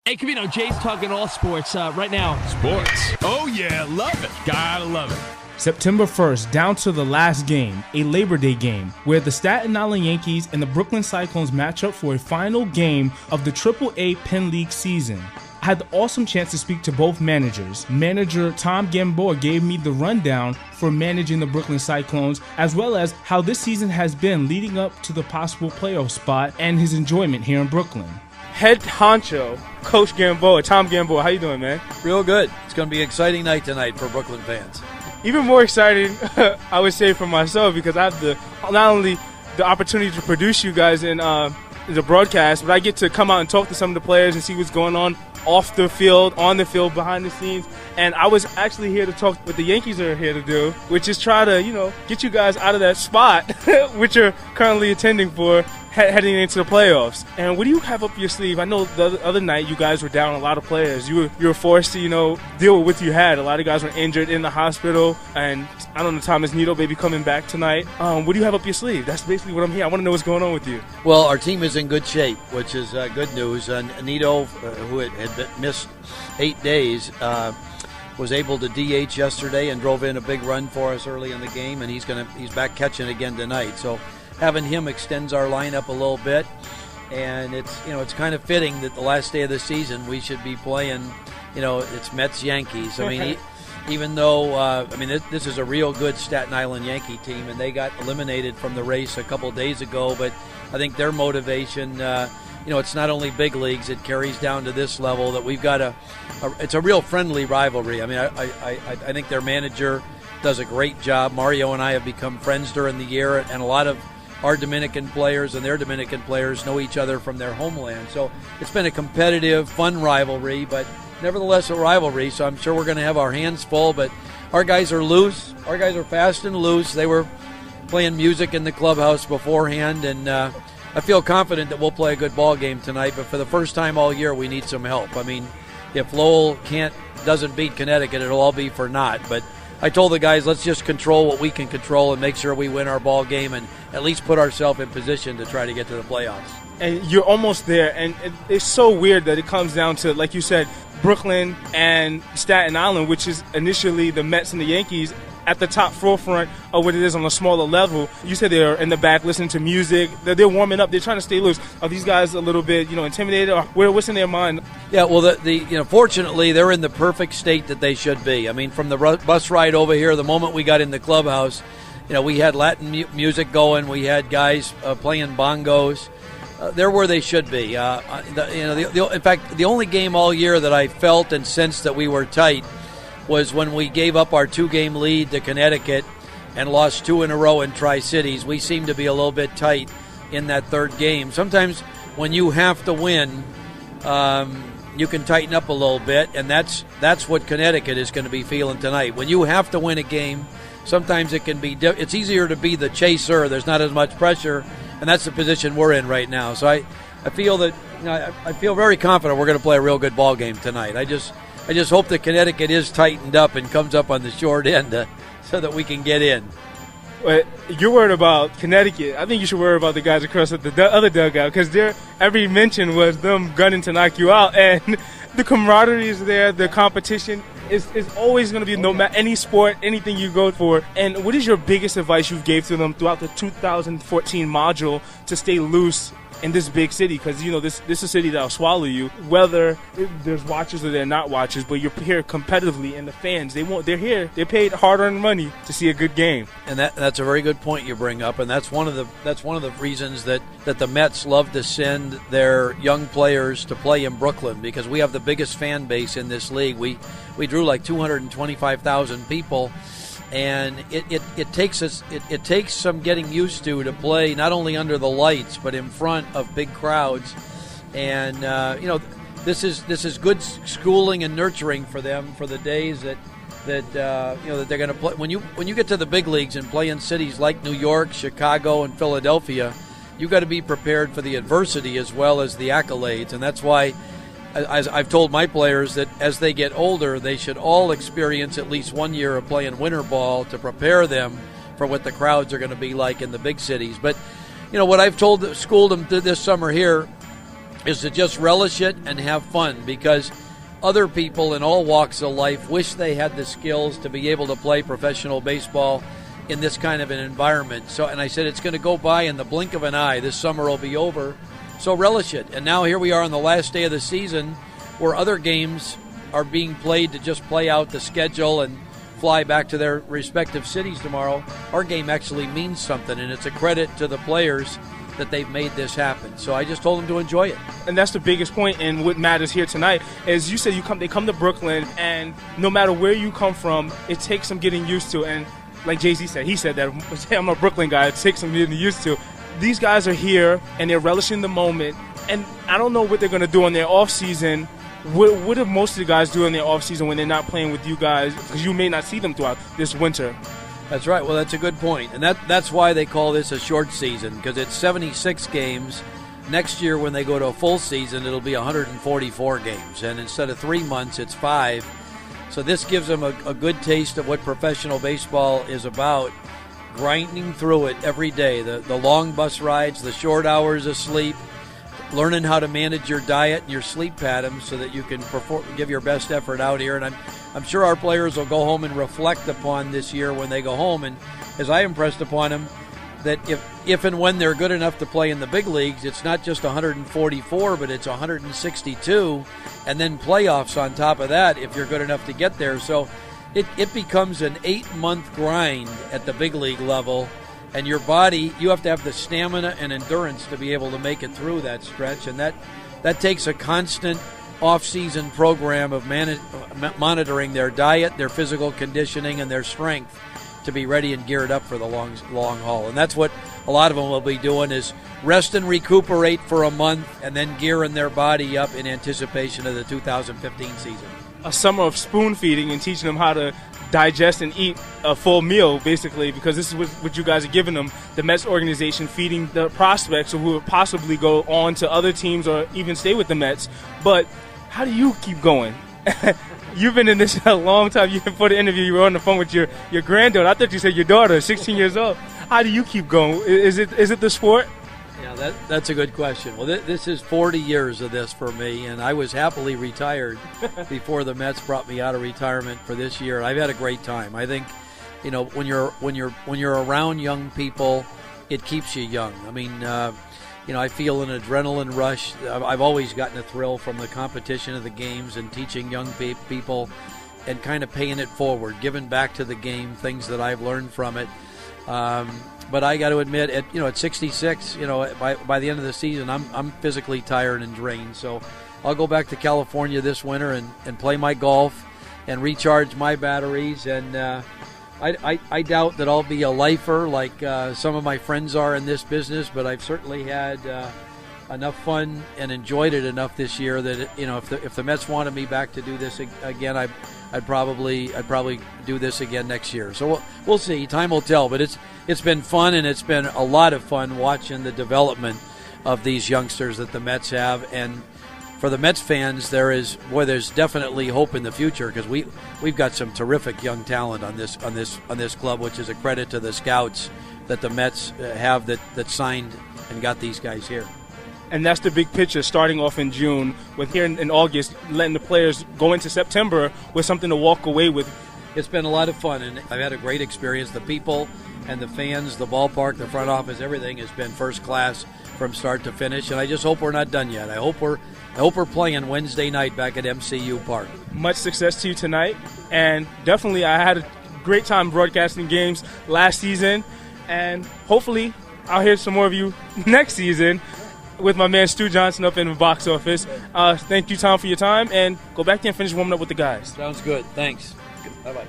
Hey, Camino, Jay's talking all sports right now. Sports. Oh, yeah, love it. Gotta love it. September 1st, down to the last game, a Labor Day game, where the Staten Island Yankees and the Brooklyn Cyclones match up for a final game of the AAA Penn League season. I had the awesome chance to speak to both managers. Manager Tom Gamboa gave me the rundown for managing the Brooklyn Cyclones, as well as how this season has been leading up to the possible playoff spot and his enjoyment here in Brooklyn. Head honcho, Coach Gamboa, Tom Gamboa, how you doing, man? Real good. It's going to be an exciting night tonight for Brooklyn fans. Even more exciting, I would say, for myself, because I have not only the opportunity to produce you guys in the broadcast, but I get to come out and talk to some of the players and see what's going on off the field, on the field, behind the scenes. And I was actually here to talk what the Yankees are here to do, which is try to, get you guys out of that spot, which you're currently attending for, heading into the playoffs. And what do you have up your sleeve? I know the other night you guys were down a lot of players. You were forced to, deal with what you had. A lot of guys were injured in the hospital, and I don't know, Thomas Nito may be coming back tonight. What do you have up your sleeve? That's basically what I'm here. I want to know what's going on with you. Well, our team is in good shape, which is good news. Nito, who had missed 8 days, was able to DH yesterday and drove in a big run for us early in the game, and he's back catching again tonight. So having him extends our lineup a little bit, and it's kind of fitting that the last day of the season we should be playing, it's Mets Yankees. I mean, even though this is a real good Staten Island Yankee team, and they got eliminated from the race a couple days ago, but I think their motivation, it's not only big leagues; it carries down to this level that we've got it's a real friendly rivalry. I mean, I think their manager does a great job. Mario and I have become friends during the year, and a lot of our Dominican players and their Dominican players know each other from their homeland. So it's been a competitive, fun rivalry, but nevertheless a rivalry. So I'm sure we're going to have our hands full, but our guys are loose. Our guys are fast and loose. They were playing music in the clubhouse beforehand, and I feel confident that we'll play a good ball game tonight, but for the first time all year we need some help. I mean, if Lowell doesn't beat Connecticut, it'll all be for naught, but I told the guys, let's just control what we can control and make sure we win our ball game and at least put ourselves in position to try to get to the playoffs. And you're almost there, and it's so weird that it comes down to, like you said, Brooklyn and Staten Island, which is initially the Mets and the Yankees, at the top forefront of what it is on a smaller level. You said they're in the back listening to music. They're warming up. They're trying to stay loose. Are these guys a little bit, intimidated? Or what's in their mind? Yeah, well, fortunately, they're in the perfect state that they should be. I mean, from the bus ride over here, the moment we got in the clubhouse, we had Latin music going. We had guys playing bongos. They're where they should be. In fact, the only game all year that I felt and sensed that we were tight was when we gave up our 2-game lead to Connecticut and lost 2 in a row in Tri-Cities. We seemed to be a little bit tight in that third game. Sometimes when you have to win, you can tighten up a little bit, and that's what Connecticut is going to be feeling tonight. When you have to win a game, sometimes it's easier to be the chaser. There's not as much pressure, and that's the position we're in right now. So I feel that I feel very confident we're going to play a real good ball game tonight. I just hope that Connecticut is tightened up and comes up on the short end so that we can get in. But you're worried about Connecticut. I think you should worry about the guys across at the other dugout, because every mention was them gunning to knock you out. And the camaraderie is there. The competition is always going to be no matter any sport, anything you go for. And what is your biggest advice you gave to them throughout the 2014 module to stay loose in this big city? Because this is a city that'll swallow you, whether there's watchers or they're not watchers. But you're here competitively, and the fans, they're here, they're paid hard-earned money to see a good game. And that's a very good point you bring up, and that's one of the reasons that the Mets love to send their young players to play in Brooklyn, because we have the biggest fan base in this league. We drew like 225,000 people. And it takes some getting used to play not only under the lights but in front of big crowds, and this is good schooling and nurturing for them for the days that they're going to play. When you get to the big leagues and play in cities like New York, Chicago, and Philadelphia, you've got to be prepared for the adversity as well as the accolades, and that's why, as I've told my players, that as they get older, they should all experience at least 1 year of playing winter ball to prepare them for what the crowds are going to be like in the big cities. But, what I've schooled them this summer here is to just relish it and have fun, because other people in all walks of life wish they had the skills to be able to play professional baseball in this kind of an environment. So, and I said, it's going to go by in the blink of an eye. This summer will be over, so relish it. And now here we are on the last day of the season, where other games are being played to just play out the schedule and fly back to their respective cities tomorrow. Our game actually means something, and it's a credit to the players that they've made this happen. So I just told them to enjoy it. And that's the biggest point, and what matters here tonight is you said they come to Brooklyn, and no matter where you come from, it takes some getting used to. And like Jay-Z said, he said that, I'm a Brooklyn guy, it takes some getting used to. These guys are here, and they're relishing the moment, and I don't know what they're going to do in their off-season. What do most of the guys do in their off-season when they're not playing with you guys, because you may not see them throughout this winter? That's right. Well, that's a good point. And that's why they call this a short season, because it's 76 games. Next year, when they go to a full season, it'll be 144 games. And instead of 3 months, it's 5. So this gives them a good taste of what professional baseball is about, grinding through it every day. The long bus rides, the short hours of sleep, learning how to manage your diet and your sleep patterns so that you can give your best effort out here. And I'm sure our players will go home and reflect upon this year when they go home. And as I impressed upon them, that if and when they're good enough to play in the big leagues, it's not just 144, but it's 162, and then playoffs on top of that if you're good enough to get there. So it becomes an 8-month grind at the big league level. And your body, you have to have the stamina and endurance to be able to make it through that stretch. And that takes a constant off-season program of monitoring their diet, their physical conditioning, and their strength to be ready and geared up for the long haul. And that's what a lot of them will be doing, is rest and recuperate for a month and then gearing their body up in anticipation of the 2015 season. A summer of spoon feeding and teaching them how to digest and eat a full meal, basically, because this is what you guys are giving them, the Mets organization, feeding the prospects who will possibly go on to other teams or even stay with the Mets. But how do you keep going? You've been in this a long time. You before the interview, you were on the phone with your granddaughter. I thought you said your daughter, 16 years old. How do you keep going? Is it the sport? Yeah, that's a good question. Well, this is 40 years of this for me, and I was happily retired before the Mets brought me out of retirement for this year. I've had a great time. I think, when you're around young people, it keeps you young. I mean, I feel an adrenaline rush. I've always gotten a thrill from the competition of the games and teaching young people and kind of paying it forward, giving back to the game things that I've learned from it. But I got to admit, at 66, by the end of the season, I'm physically tired and drained. So I'll go back to California this winter and play my golf and recharge my batteries. And I doubt that I'll be a lifer like some of my friends are in this business, but I've certainly had enough fun and enjoyed it enough this year that if the Mets wanted me back to do this again, I'd probably do this again next year. So we'll see. Time will tell. But it's been fun, and it's been a lot of fun watching the development of these youngsters that the Mets have. And for the Mets fans, there's definitely hope in the future, because we've got some terrific young talent on this club, which is a credit to the scouts that the Mets have that signed and got these guys here. And that's the big picture, starting off in June, with here in August, letting the players go into September with something to walk away with. It's been a lot of fun, and I've had a great experience. The people and the fans, the ballpark, the front office, everything has been first class from start to finish. And I just hope we're not done yet. I hope we're playing Wednesday night back at MCU Park. Much success to you tonight, and definitely I had a great time broadcasting games last season, and hopefully I'll hear some more of you next season with my man Stu Johnson up in the box office. Thank you, Tom, for your time, and go back there and finish warming up with the guys. Sounds good. Thanks. Bye-bye.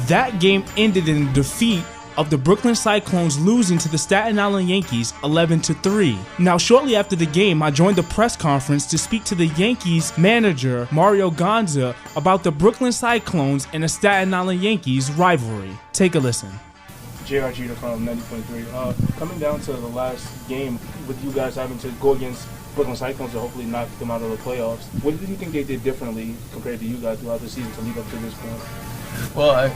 That game ended in defeat of the Brooklyn Cyclones, losing to the Staten Island Yankees 11-3. Now, shortly after the game, I joined the press conference to speak to the Yankees manager, Mario Garza, about the Brooklyn Cyclones and the Staten Island Yankees rivalry. Take a listen. JRJ from 90.3. Coming down to the last game with you guys having to go against Brooklyn Cyclones to hopefully knock them out of the playoffs, what do you think they did differently compared to you guys throughout the season to lead up to this point? Well,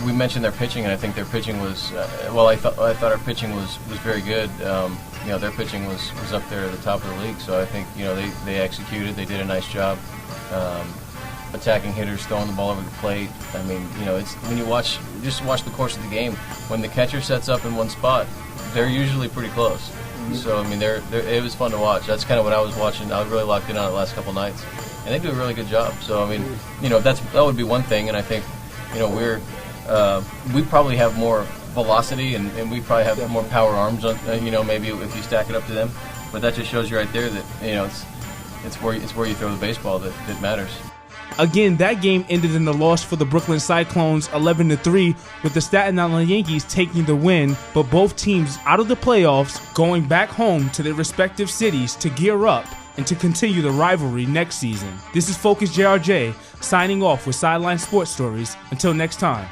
we mentioned their pitching, and I think their pitching was I thought our pitching was very good. their pitching was up there at the top of the league. So I think they executed. They did a nice job. Attacking hitters, throwing the ball over the plate. I mean, it's when you watch the course of the game. When the catcher sets up in one spot, they're usually pretty close. Mm-hmm. So I mean, it was fun to watch. That's kind of what I was watching. I was really locked in on it the last couple nights, and they do a really good job. So I mean, that would be one thing, and I think we probably have more velocity and we probably have more power arms. Maybe if you stack it up to them, but that just shows you right there that it's where you throw the baseball that matters. Again, that game ended in a loss for the Brooklyn Cyclones 11-3, with the Staten Island Yankees taking the win, but both teams out of the playoffs, going back home to their respective cities to gear up and to continue the rivalry next season. This is Focus JRJ, signing off with Sideline Sports Stories. Until next time.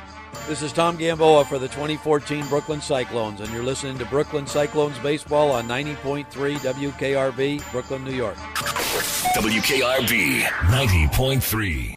This is Tom Gamboa for the 2014 Brooklyn Cyclones, and you're listening to Brooklyn Cyclones baseball on 90.3 WKRB, Brooklyn, New York. WKRB 90.3.